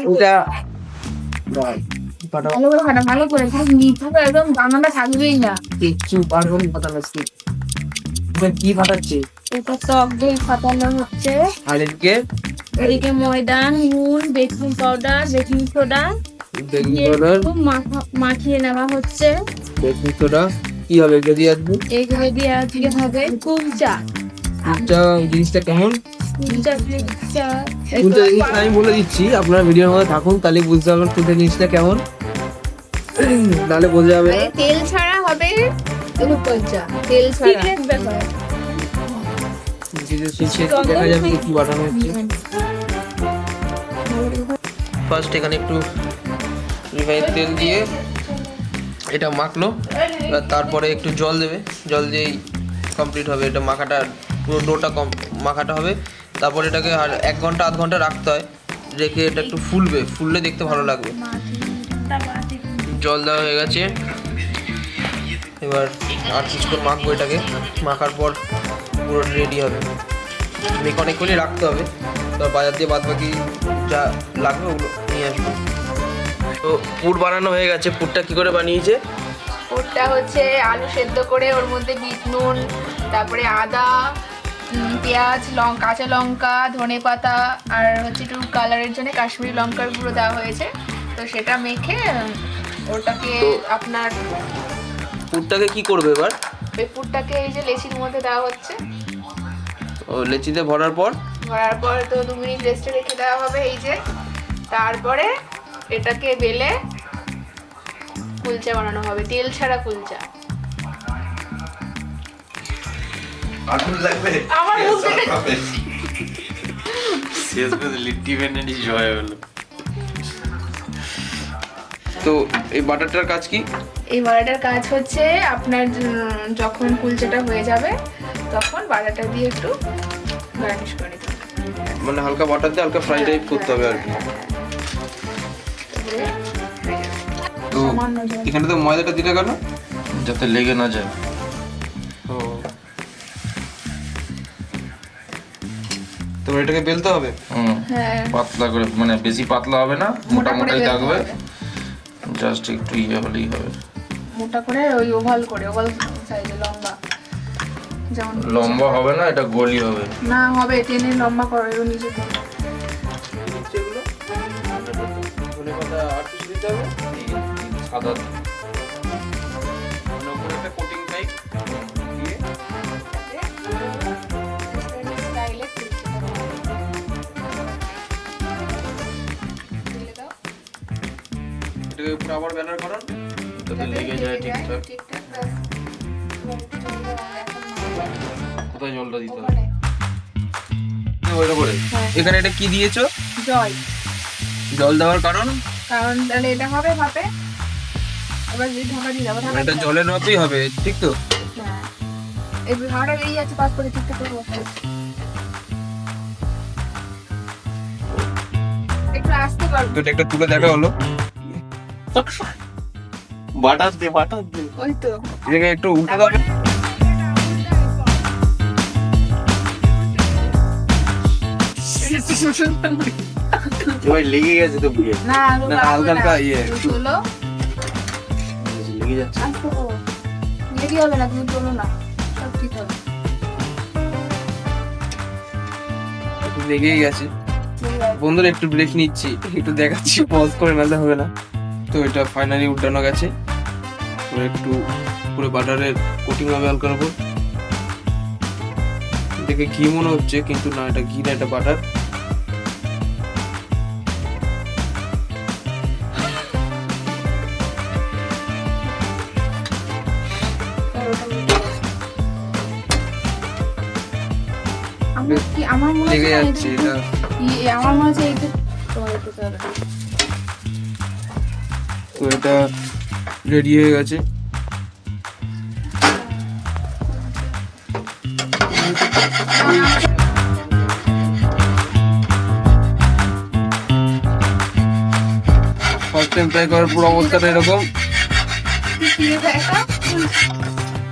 এটা ভালো করে ফাটা, ভালো করে মিঠাটা একদম দানাটা থাকবেই না। কিচ্ছু পারবেন ফাটানো আজকে। কি ফাটাচ্ছে? এটা টক দই ফাটানো হচ্ছে, আর এদিকে এদিকে ময়দা, নুন, baking powder, baking soda baking দিয়ে পাউডার, একটু মাখিয়ে নেওয়া হচ্ছে। বেকিং সোডা কি হবে এগুলো দিয়ে আসবো? এইগুলো দিয়ে আজকে হবে কুলচা। কুলচা জিনিসটা কেমন? কুলচা কুলচা জিনিসটা আমি বলে দিচ্ছি, আপনারা ভিডিওর মধ্যে থাকুন, তাহলে বুঝতে পারবেন কুলচা জিনিসটা কেমন, নাহলে বোঝা যাবে না। তেল ছাড়া হবে কুলচা, তেল ছাড়া ব্যাপার। দেখা যাবে কি বানানো হচ্ছে। ফার্স্ট এখানে একটু রিফাইন তেল দিয়ে এটা মাখলো, তারপরে একটু জল দেবে, জল দিয়েই কমপ্লিট হবে এটা মাখাটা, পুরো ডোটা মাখাটা হবে। তারপর এটাকে আর 1 ঘন্টা আধ ঘন্টা রাখতে হয়, রেখে এটা একটু ফুললে দেখতে ভালো লাগবে। জল দেওয়া হয়ে গেছে, এবার আর কিছুক্ষণ মাখবো এটাকে, মাখার পর পুরো রেডি হবে। মেখে অনেকক্ষণই রাখতে হবে, তারপর বাজার দিয়ে বাদ বাকি যা লাগবে ওগুলো নিয়ে আসবো। তো পুর বানানো হয়ে গেছে। পুরটা কি করে বানিয়েছে? পুরটা হচ্ছে আলু সেদ্ধ করে ওর মধ্যে বিট নুন, তারপরে আদা, পেঁয়াজ, কাঁচা লঙ্কা, ধনেপাতা আর হচ্ছে একটু কালারের জন্য কাশ্মীরি লঙ্কার গুঁড়ো দেওয়া হয়েছে। তো সেটা মেখে ওটাকে আপনার পুরটাকে কি করবে এবার? ওই পুরটাকে এই যে লেচির মধ্যে দেওয়া হচ্ছে। ও লেচিতে ভরার পর তো 2 মিনিট রেস্টে রেখে দেওয়া হবে এই যে। তারপরে এটাকে বেলে কুলচা বানানো হবে, তেল ছাড়া কুলচা। আগুন লাগবে আমার মুখ থেকে শেষ করে লিট্টি বেনেডি জয় হলো। তো এই বাটারটার কাজ কি? এই বাটাটার কাজ হচ্ছে আপনার যখন কুলচাটা হয়ে যাবে তখন বাটাটা দিয়ে একটু গার্নিশ করে দিতে হবে। মানে হালকা বাটার দিয়ে হালকা ফ্রাই টাইপ করতে হবে আর কি। তো এখানে তো ময়দাটা দিলে কেন? যাতে লেগে না যায়। ও তো এটাকে বেলতে হবে। হ্যাঁ, পাতলা করে, মানে বেশি পাতলা হবে না, মোটামুটি বেলতে থাকবে, হবে। জাস্ট একটু হলেই হবে। মোটা করে ওই ওভাল সাইজে লম্বা, যেমন লম্বা হবে না, এটা গোলই হবে। না হবে, টেনে লম্বা করে নিচে থেকে। যেগুলো ধনেপাতা আর কিছু দিতে হবে? সাদা মানে উপরে একটা কোটিং টাইপ দিয়ে স্টাইলে এটাকে উপরে আবার ব্যানার করান। যাতে লেগে যায় ঠিকঠাক। কোথায় জলটা দিতে হবে? ওইটা করে এখানে এটা কি দিয়েছো? জল। জল দেওয়ার কারণ? কারণ তাহলে এটা হবে ভাপে। এবার যদি ঢাকা দিয়ে দেবো, এটা জলের মতোই হবে, ঠিক তো? হ্যাঁ, এই ভাড়া বেরিয়ে যাচ্ছে, পাস করে ঠিকঠাক করে বসে একটু আসতে পারবো। তো এটা একটা তুলে দেখা হলো। বাটার দে। ওই তো এটাকে একটু উল্টে দাও। এবার লেগে গেছে তো পুরো। না না, হালকা হালকা ইয়ে। চলো লেগে যাচ্ছে। আসতে পারো, লেগে হবে না, তুমি চলো না, সব ঠিক হবে। লেগেই গেছে। বন্ধুরা একটু ব্রেক নিচ্ছি, একটু দেখাচ্ছি, পজ করে নালে হবে না। তো এটা ফাইনালি উল্টানো গেছে। তো একটু পুরো বাটারের কোটিং হবে হালকার উপর। দেখে ঘি মনে হচ্ছে, কিন্তু না, এটা ঘি না, এটা বাটার। আমার মনে লেগে হচ্ছে যাচ্ছে এটা। আমার মনে হচ্ছে এইটা তোমার একটু হবে। তো এটা রেডি হয়ে গেছে। ফার্স্ট টাইম ট্রাই করার পুরো অবস্থাটা এরকম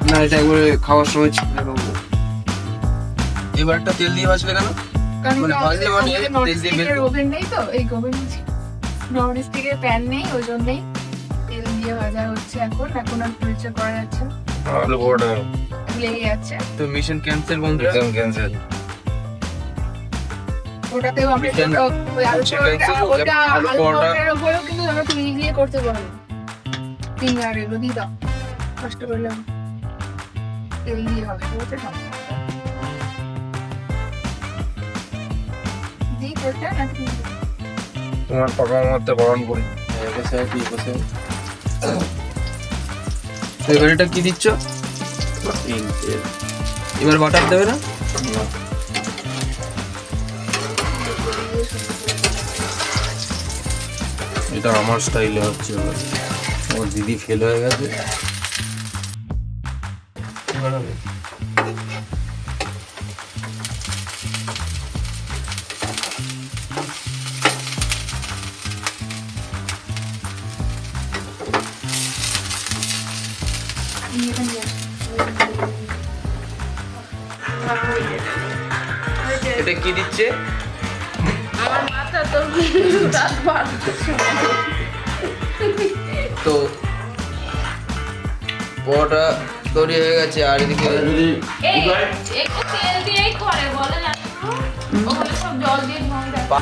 না, এটা একবারে খাওয়ার সময় ছিল এরকম। এবার একটা তেল দিয়ে ভাজলে কেন? কারণ মানে এটা ভাজলে মানে আমাদের তেল দিয়ে বের ননস্টিকের ওভেন নেই তো, এই ওভেন নন স্টিকের প্যান নেই, ওই জন্যই তেল দিয়ে ভাজা হচ্ছে এখন আর পরিচয় করা যাচ্ছে না, আলু পরোটা লেগে যাচ্ছে। তো মিশন ক্যান্সেল বন্ধুরা। ক্যান্সেল। ওটাতেও আমরা Chicken ওই আলু cancel, পরোটা, ওটা আলু আলু পরোটা। পরোটার উপরেও কিন্তু আমরা তুমি দিয়ে করতে পারবো। ফিঙ্গার এগুলো দিয়ে দাও, কষ্ট করলাম, তেল দিয়ে হবে, বুঝতে পারছো? দিই তেলটা নাকি তোমার পাকা মামাতে বরণ করি। বসে আছি বসে। তো এবার এটা কি দিচ্ছ? তিন তেল। এবার বাটার দেবে না? না। এটা আমার স্টাইলে হচ্ছে এবার। আমার দিদি ফেল হয়ে গেছে। এবার হবে। এটা কি দিচ্ছে? আমার মাথা তো তো পরোটা তৈরি হয়ে গেছে আর এদিকে একটু তেল দিয়েই করে বলে জানো, ওখানে সব জল দিয়ে ধোয়া